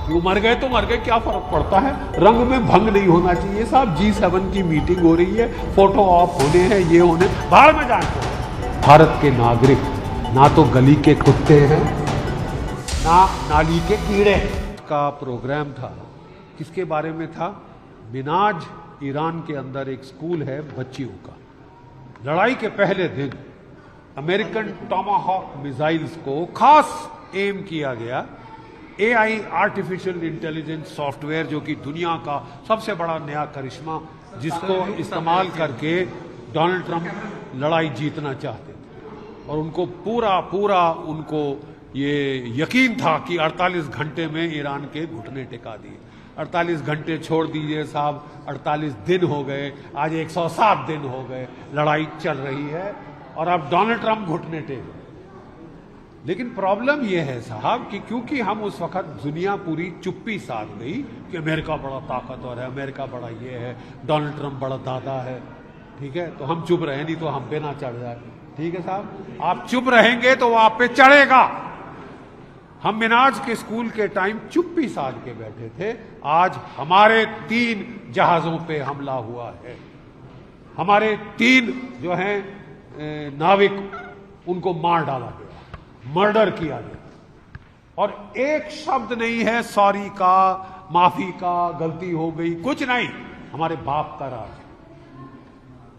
वो मर गए तो मर गए, क्या फर्क पड़ता है, रंग में भंग नहीं होना चाहिए साहब। G7 की मीटिंग हो रही है, फोटो ऑफ होने हैं, ये होने, बाहर में जाए। भारत के नागरिक ना तो गली के कुत्ते हैं ना नाली के कीड़े। का प्रोग्राम था, किसके बारे में था? मिनाज ईरान के अंदर एक स्कूल है बच्चियों का। लड़ाई के पहले दिन अमेरिकन टॉमाहॉक मिसाइल्स को खास एम किया गया। AI आर्टिफिशियल इंटेलिजेंस सॉफ्टवेयर, जो कि दुनिया का सबसे बड़ा नया करिश्मा, जिसको इस्तेमाल करके डोनाल्ड ट्रंप लड़ाई जीतना चाहते थे। और उनको पूरा उनको ये यकीन था कि 48 घंटे में ईरान के घुटने टिका दिए। 48 घंटे छोड़ दीजिए साहब, 48 दिन हो गए, आज 107 दिन हो गए, लड़ाई चल रही है और अब डोनाल्ड ट्रंप घुटने टेक। लेकिन प्रॉब्लम यह है साहब कि क्योंकि हम उस वक्त दुनिया पूरी चुप्पी साध गई कि अमेरिका बड़ा ताकतवर है, अमेरिका बड़ा ये है, डोनाल्ड ट्रंप बड़ा दादा है, ठीक है, तो हम चुप रहे, नहीं तो हम पे ना चढ़ जाए। ठीक है साहब, आप चुप रहेंगे तो वो आप पे चढ़ेगा। हम मिनाज के स्कूल के टाइम चुप्पी साध के बैठे थे, आज हमारे 3 जहाजों पे हमला हुआ है। हमारे 3 जो हैं नाविक, उनको मार डाला गया, मर्डर किया गया। और एक शब्द नहीं है सॉरी का, माफी का, गलती हो गई, कुछ नहीं। हमारे बाप का राज।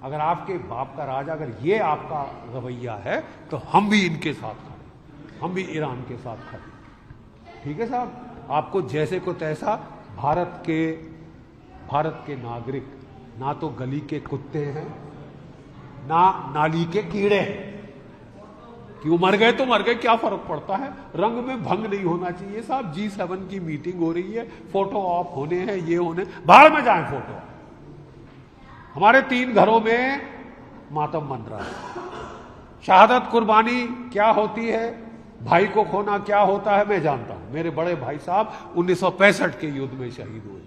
अगर आपके बाप का राज, अगर ये आपका रवैया है तो हम भी इनके साथ खड़े, हम भी ईरान के साथ खड़े। ठीक है साहब, आपको जैसे को तैसा। भारत के नागरिक ना तो गली के कुत्ते हैं ना नाली के कीड़े हैं। कि वो मर गए तो मर गए, क्या फर्क पड़ता है, रंग में भंग नहीं होना चाहिए साहब। G7 की मीटिंग हो रही है, फोटो ऑफ होने हैं, ये होने, बाहर में जाए फोटो। हमारे 3 घरों में मातम बन रहा है। शहादत कुर्बानी क्या होती है, भाई को खोना क्या होता है, मैं जानता हूं। मेरे बड़े भाई साहब 1965 के युद्ध में शहीद हुए।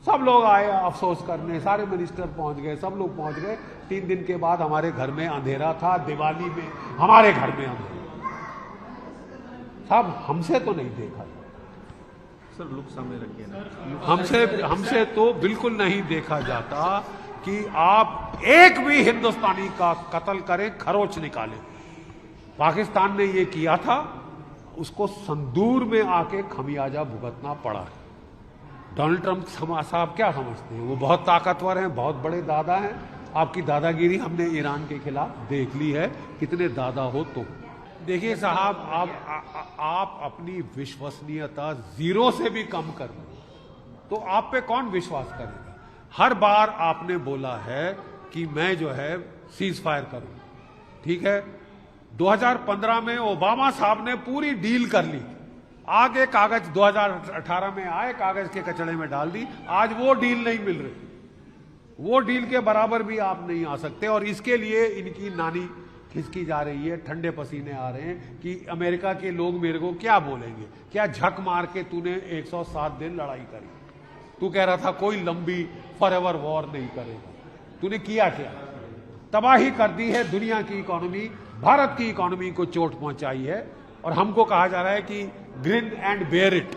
सब लोग आए अफसोस करने, सारे मिनिस्टर पहुंच गए, सब लोग पहुंच गए। 3 दिन के बाद हमारे घर में अंधेरा था, दिवाली में हमारे घर में अंधेरा। साहब हमसे तो नहीं देखा सर, लुक सामने रखिए ना। हमसे तो बिल्कुल नहीं देखा जाता कि आप एक भी हिंदुस्तानी का कत्ल करें, खरोच निकालें। पाकिस्तान ने ये किया था, उसको संदूर में आके खमियाजा भुगतना पड़ा है। डोनाल्ड ट्रंप साहब क्या समझते हैं, वो बहुत ताकतवर हैं, बहुत बड़े दादा हैं। आपकी दादागिरी हमने ईरान के खिलाफ देख ली है, कितने दादा हो तो। देखिए साहब, आप अपनी विश्वसनीयता 0 से भी कम कर लो तो आप पे कौन विश्वास करेगा। हर बार आपने बोला है कि मैं जो है सीज फायर करूं, ठीक है। 2015 में ओबामा साहब ने पूरी डील कर ली, आगे कागज 2018 में आए, कागज के कचड़े में डाल दी। आज वो डील नहीं मिल रही, वो डील के बराबर भी आप नहीं आ सकते। और इसके लिए इनकी नानी खिसकी जा रही है, ठंडे पसीने आ रहे हैं कि अमेरिका के लोग मेरे को क्या बोलेंगे। क्या झक मार के तूने 107 दिन लड़ाई करी, तू कह रहा था कोई लंबी फॉरएवर वॉर नहीं करेगा, तूने किया क्या? तबाही कर दी है दुनिया की इकोनॉमी, भारत की इकोनॉमी को चोट पहुंचाई है। और हमको कहा जा रहा है कि ग्रिन एंड बेयर इट,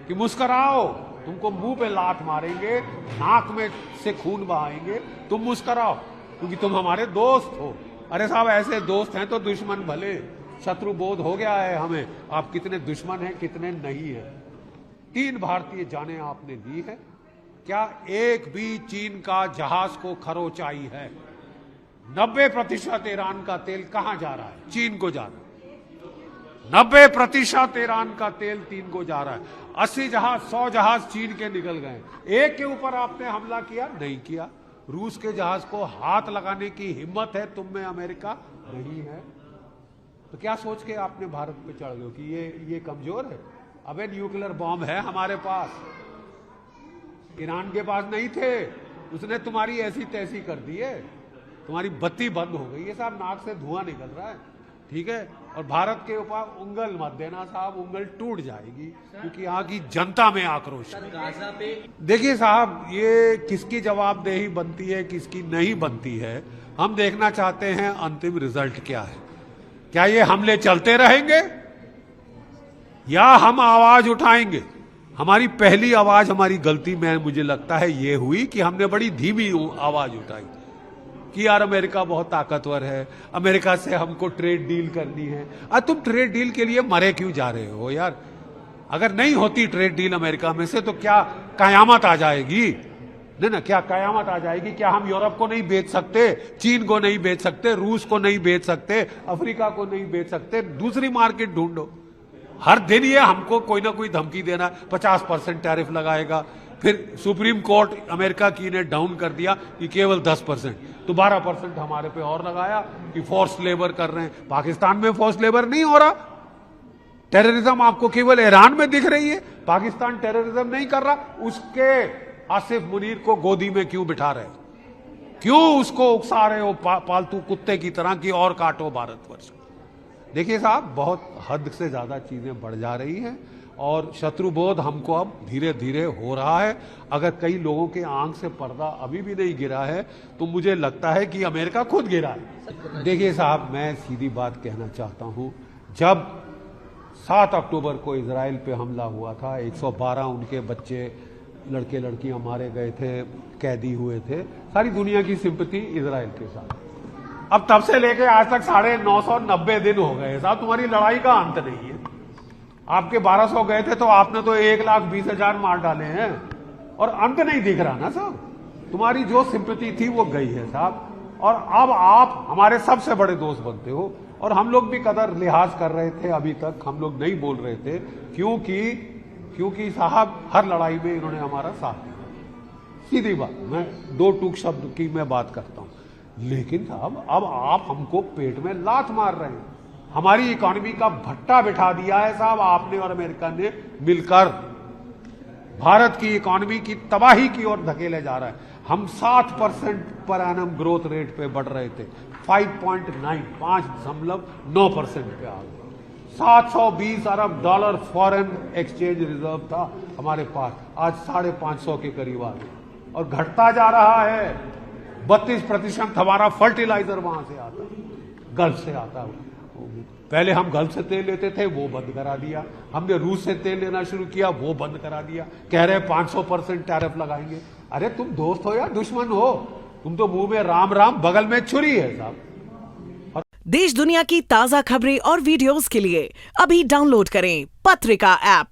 कि मुस्कुराओ, तुमको मुंह पे लात मारेंगे, नाक में से खून बहाएंगे, तुम मुस्कुराओ क्योंकि तुम हमारे दोस्त हो। अरे साहब, ऐसे दोस्त हैं तो दुश्मन भले, शत्रु बोध हो गया है हमें, आप कितने दुश्मन हैं कितने नहीं है। 3 भारतीय जानें आपने दी है, क्या एक भी चीन का जहाज को खरोच आई है? 90% ईरान का तेल कहां जा रहा है? चीन को जा रहा है। 90% ईरान का तेल चीन को जा रहा है। 80 जहाज 100 जहाज चीन के निकल गए, एक के ऊपर आपने हमला किया नहीं किया। रूस के जहाज को हाथ लगाने की हिम्मत है तुम में, अमेरिका नहीं है। तो क्या सोच के आपने भारत पे चढ़ गए कि ये कमजोर है? अबे न्यूक्लियर बॉम्ब है हमारे पास, ईरान के पास नहीं थे, उसने तुम्हारी ऐसी तैसी कर दी है, तुम्हारी बत्ती बंद हो गई है साहब, नाक से धुआं निकल रहा है, ठीक है। और भारत के ऊपर उंगल मत देना साहब, उंगल टूट जाएगी क्योंकि यहाँ की जनता में आक्रोश है। देखिए साहब, ये किसकी जवाबदेही बनती है किसकी नहीं बनती है, हम देखना चाहते हैं अंतिम रिजल्ट क्या है। क्या ये हमले चलते रहेंगे या हम आवाज उठाएंगे। हमारी पहली आवाज, हमारी गलती में मुझे लगता है ये हुई कि हमने बड़ी धीमी आवाज उठाई कि यार अमेरिका बहुत ताकतवर है, अमेरिका से हमको ट्रेड डील करनी है। तुम ट्रेड डील के लिए मरे क्यों जा रहे हो यार? अगर नहीं होती ट्रेड डील अमेरिका में से तो क्या कयामत आ जाएगी? नहीं ना, क्या कयामत आ जाएगी? क्या हम यूरोप को नहीं बेच सकते, चीन को नहीं बेच सकते, रूस को नहीं बेच सकते, अफ्रीका को नहीं बेच सकते? दूसरी मार्केट ढूंढो। हर दिन ये हमको कोई ना कोई धमकी देना, 50% टैरिफ लगाएगा, फिर सुप्रीम कोर्ट अमेरिका की ने डाउन कर दिया कि केवल 10%, तो 12% हमारे पे और लगाया कि फोर्स लेबर कर रहे हैं। पाकिस्तान में फोर्स लेबर नहीं हो रहा। टेररिज्म आपको केवल ईरान में दिख रही है, पाकिस्तान टेररिज्म नहीं कर रहा। उसके आसिफ मुनीर को गोदी में क्यों बिठा रहे? क्यों उसको उकसा रहे हो पालतू कुत्ते की तरह की और काटो भारतवर्ष? देखिए साहब, बहुत हद से ज्यादा चीजें बढ़ जा रही हैं और शत्रुबोध हमको अब धीरे धीरे हो रहा है। अगर कई लोगों के आंख से पर्दा अभी भी नहीं गिरा है तो मुझे लगता है कि अमेरिका खुद गिरा है। देखिए साहब, मैं सीधी बात कहना चाहता हूं, जब 7 अक्टूबर को इजराइल पे हमला हुआ था, 112 उनके बच्चे, लड़के लड़कियां मारे गए थे, कैदी हुए थे, सारी दुनिया की सिंपैथी इजराइल के साथ। अब तब से लेके आज तक 990 दिन हो गए साहब, तुम्हारी लड़ाई का अंत नहीं है। आपके 1200 गए थे तो आपने तो 1,20,000 मार डाले हैं और अंत नहीं दिख रहा ना साहब। तुम्हारी जो सिंपैथी थी वो गई है साहब, और अब आप हमारे सबसे बड़े दोस्त बनते हो। और हम लोग भी कदर लिहाज कर रहे थे, अभी तक हम लोग नहीं बोल रहे थे, क्योंकि साहब हर लड़ाई में इन्होंने हमारा साथ दिया। सीधी बात, मैं 2 टूक शब्द की मैं बात करता हूं। लेकिन साहब अब आप हमको पेट में लात मार रहे हैं, हमारी इकोनॉमी का भट्टा बिठा दिया है साहब आपने और अमेरिका ने मिलकर। भारत की इकोनॉमी की तबाही की ओर धकेले जा रहा है। हम 7% पर एनम ग्रोथ रेट पे बढ़ रहे थे, 5.9% पे आ गए। 720 अरब डॉलर फॉरेन एक्सचेंज रिजर्व था हमारे पास, आज 550 के करीब आ गए और घटता जा रहा है। 32% हमारा फर्टिलाइजर वहां से आता, गल्फ से आता है। पहले हम गल्फ से तेल लेते थे, वो बंद करा दिया। हमने रूस से तेल लेना शुरू किया, वो बंद करा दिया। कह रहे 500% टैरिफ लगाएंगे। अरे तुम दोस्त हो या दुश्मन हो? तुम तो मुंह में राम राम, बगल में छुरी है साहब। देश दुनिया की ताजा खबरें और वीडियोस के लिए अभी डाउनलोड करें पत्रिका ऐप।